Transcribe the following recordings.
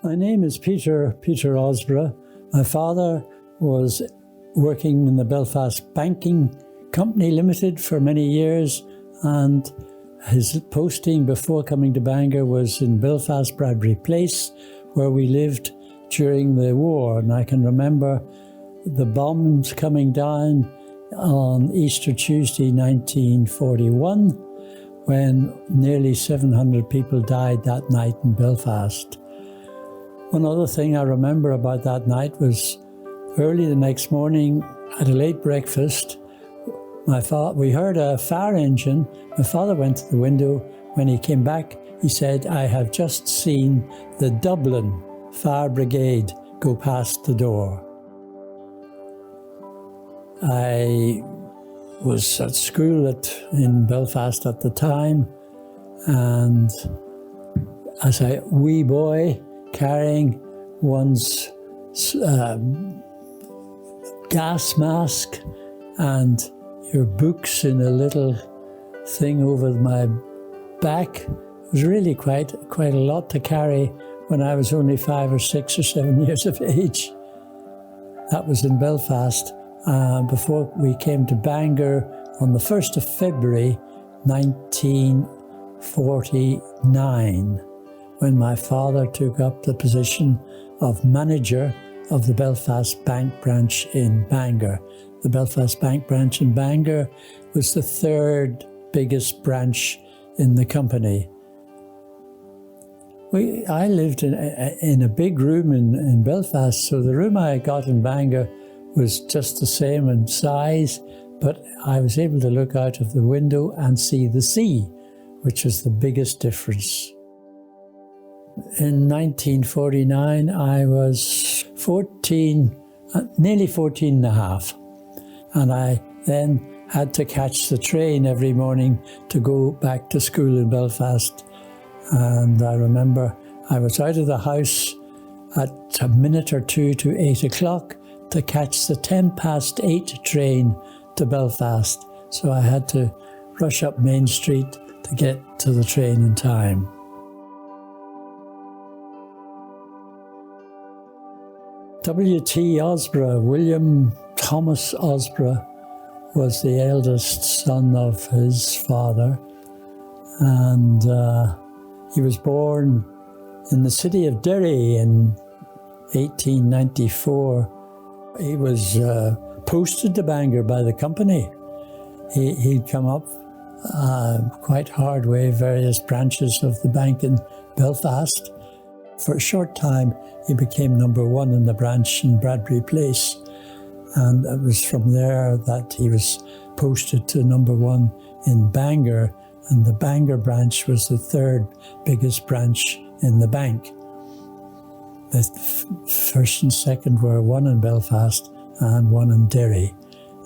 My name is Peter Osborough. My father was working in the Belfast Banking Company Limited for many years, and his posting before coming to Bangor was in Belfast, Bradbury Place, where we lived during the war. And I can remember the bombs coming down on Easter Tuesday, 1941, when nearly 700 people died that night in Belfast. One other thing I remember about that night was early the next morning at a late breakfast, we heard a fire engine. My father went to the window. When he came back, he said, "I have just seen the Dublin Fire Brigade go past the door." I was at school in Belfast at the time, and as a wee boy, carrying one's gas mask and your books in a little thing over my back. It was really quite a lot to carry when I was only 5 or 6 or 7 years of age. That was in Belfast before we came to Bangor on the 1st of February 1949, when my father took up the position of manager of the Belfast Bank branch in Bangor. The Belfast Bank branch in Bangor was the third biggest branch in the company. I lived in a big room in Belfast, so the room I got in Bangor was just the same in size, but I was able to look out of the window and see the sea, which was the biggest difference. In 1949, I was 14, nearly 14 and a half. And I then had to catch the train every morning to go back to school in Belfast. And I remember I was out of the house at a minute or two to 8 o'clock to catch the 8:10 train to Belfast. So I had to rush up Main Street to get to the train in time. W.T. Osborough, William Thomas Osborough, was the eldest son of his father, and he was born in the city of Derry in 1894. He was posted to Bangor by the company. He'd come up quite hard way, various branches of the bank in Belfast. For a short time, he became number one in the branch in Bradbury Place. And it was from there that he was posted to number one in Bangor. And the Bangor branch was the third biggest branch in the bank. The first and second were one in Belfast and one in Derry.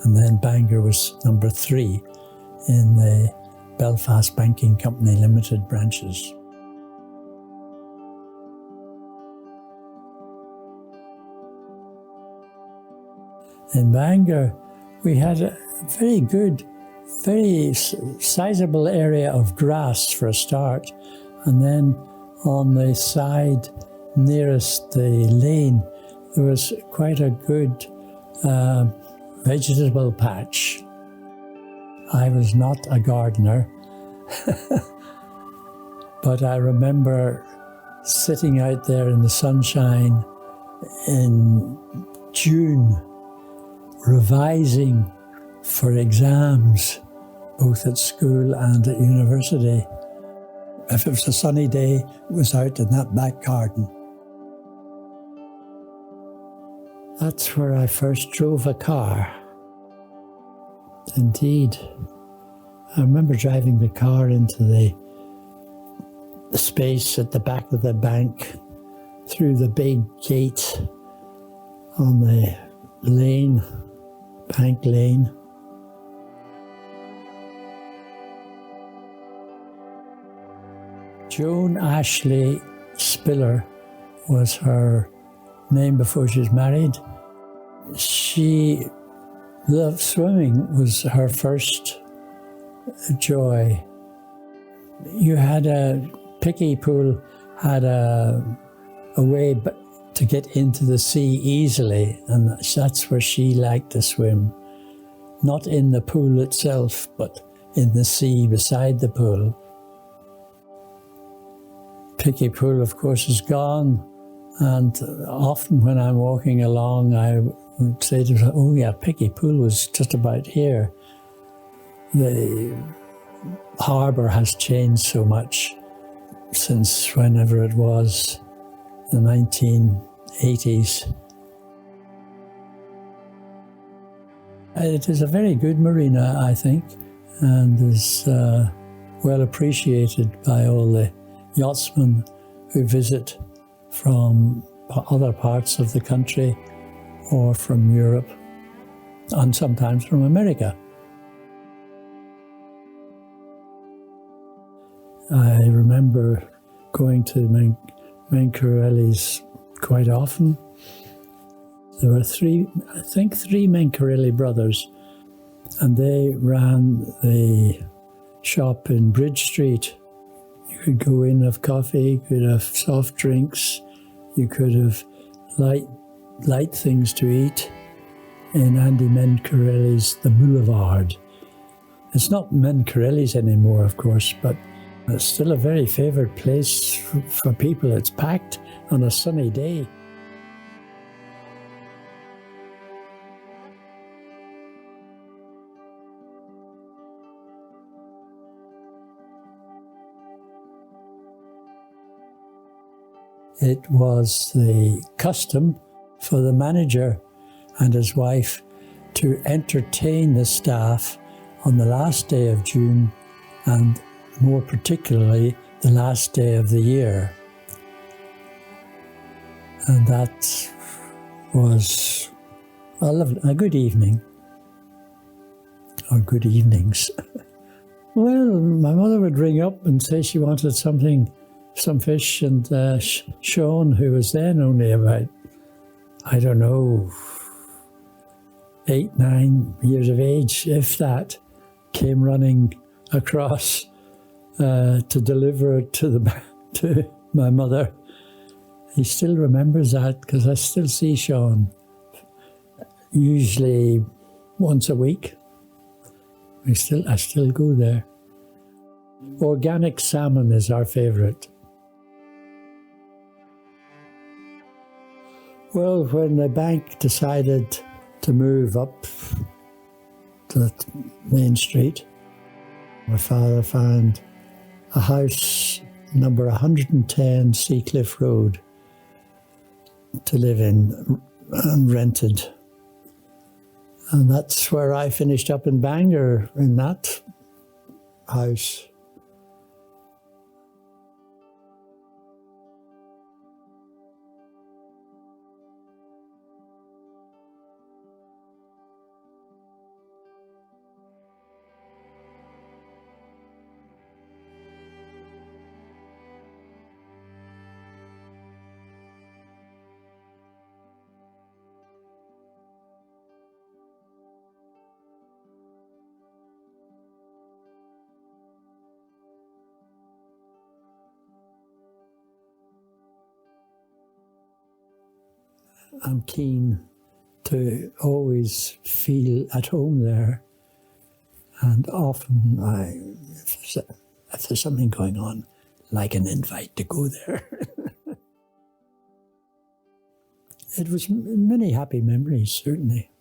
And then Bangor was number 3 in the Belfast Banking Company Limited branches. In Bangor, we had a very good, very sizable area of grass for a start. And then on the side nearest the lane, there was quite a good vegetable patch. I was not a gardener, but I remember sitting out there in the sunshine in June, revising for exams, both at school and at university. If it was a sunny day, it was out in that back garden. That's where I first drove a car. Indeed. I remember driving the car into the space at the back of the bank, through the big gate on the lane, Bank Lane. Joan Ashley Spiller was her name before she was married. She loved swimming, was her first joy. You had a Picky Pool, had a a way to get into the sea easily, and that's where she liked to swim. Not in the pool itself, but in the sea beside the pool. Picky Pool, of course, is gone, and often when I'm walking along, I would say to her, oh yeah, Picky Pool was just about here. The harbour has changed so much since whenever it was, the 1980s. It is a very good marina, I think, and is well appreciated by all the yachtsmen who visit from other parts of the country or from Europe, and sometimes from America. I remember going to Mancarelli's quite often. There were three Mancarelli brothers, and they ran the shop in Bridge Street. You could go in, have coffee, you could have soft drinks, you could have light things to eat in Andy Mancarelli's The Boulevard. It's not Mancarelli's anymore, of course, but it's still a very favoured place for people. It's packed on a sunny day. It was the custom for the manager and his wife to entertain the staff on the last day of June, and more particularly the last day of the year. And that was a good evening, or good evenings. Well, my mother would ring up and say she wanted some fish, and Sean, who was then only about, 8, 9 years of age, if that, came running across to deliver it to my mother. He still remembers that, because I still see Sean usually once a week. I still go there. Organic salmon is our favourite. Well, when the bank decided to move up to the main street, my father found a house, number 110 Seacliff Road, to live in, and rented. And that's where I finished up in Bangor, in that house. I'm keen to always feel at home there, and often if there's something going on, like an invite to go there. It was many happy memories, certainly.